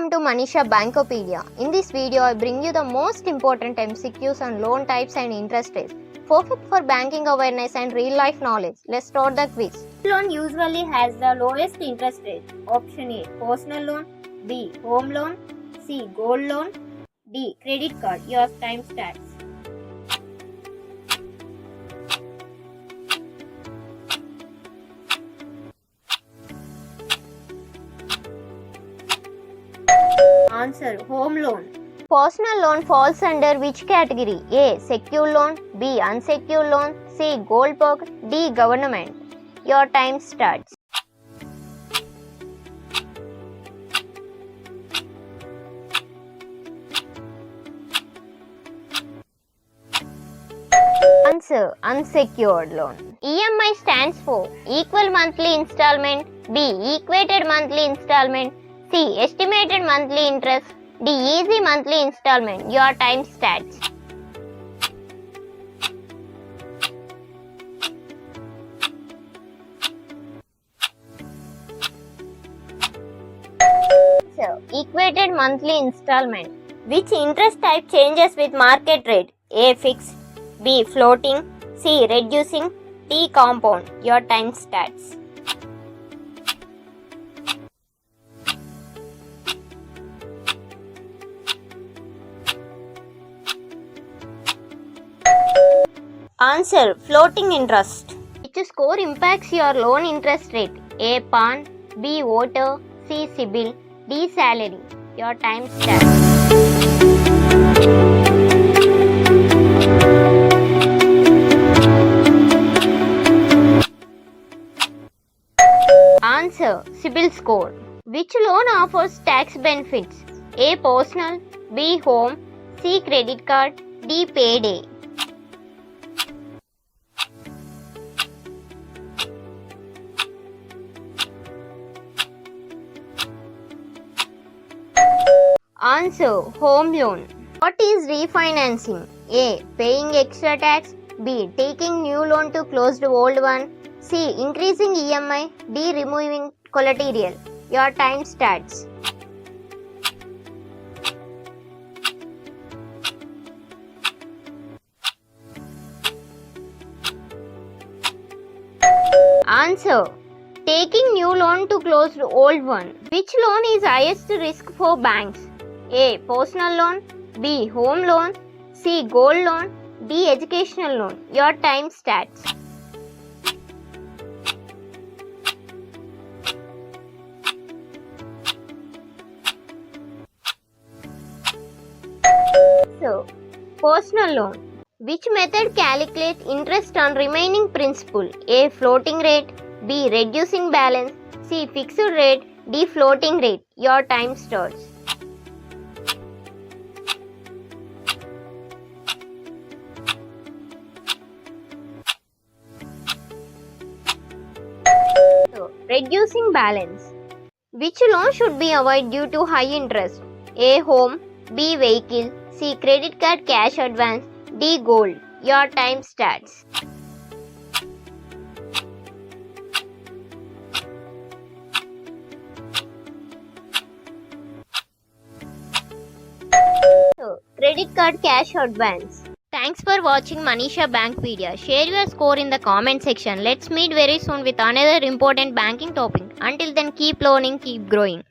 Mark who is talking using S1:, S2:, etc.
S1: Welcome to Manisha Bankopedia. In this video, I bring you the most important MCQs on loan types and interest rates, perfect for banking awareness and real life knowledge. Let's start the quiz.
S2: Loan usually has the lowest interest rate. Option A, personal loan. B, home loan. C, gold loan. D, credit card. Your time starts. Answer, home loan.
S1: Personal loan falls under which category? A. Secured loan. B. Unsecured loan. C. Gold perk. D. Government. Your time starts. Answer, unsecured loan. EMI stands for equal monthly installment. B. Equated monthly installment. C. Estimated monthly interest. D. Easy monthly installment. Your time starts. So, equated monthly installment.
S2: Which interest type changes with market rate? A, fixed. B, floating. C, reducing. D, compound. Your time starts. Answer, floating interest.
S1: Which score impacts your loan interest rate? A. PAN. B. Voter. C. CIBIL. D. Salary. Your time starts. Answer, CIBIL score. Which loan offers tax benefits? A. Personal. B. Home. C. Credit card. D. Payday. Answer, home loan. What is refinancing? A. Paying extra tax. B. Taking new loan to close the old one. C. Increasing EMI. D. Removing collateral. Your time starts. Answer, taking new loan to close the old one. Which loan is highest risk for banks? A. Personal loan. B. Home loan. C. Gold loan. D. Educational loan. Your time starts. So, personal loan. Which method calculates interest on remaining principal? A. Floating rate. B. Reducing balance. C. Fixed rate. D. Floating rate. Your time starts. So, reducing balance. Which loan should be avoided due to high interest? A. Home. B. Vehicle. C. Credit card cash advance. D. Gold. Your time starts. So, credit card cash advance. Thanks for watching Manisha Bankopedia. Share your score in the comment section. Let's meet very soon with another important banking topic. Until then, keep learning, keep growing.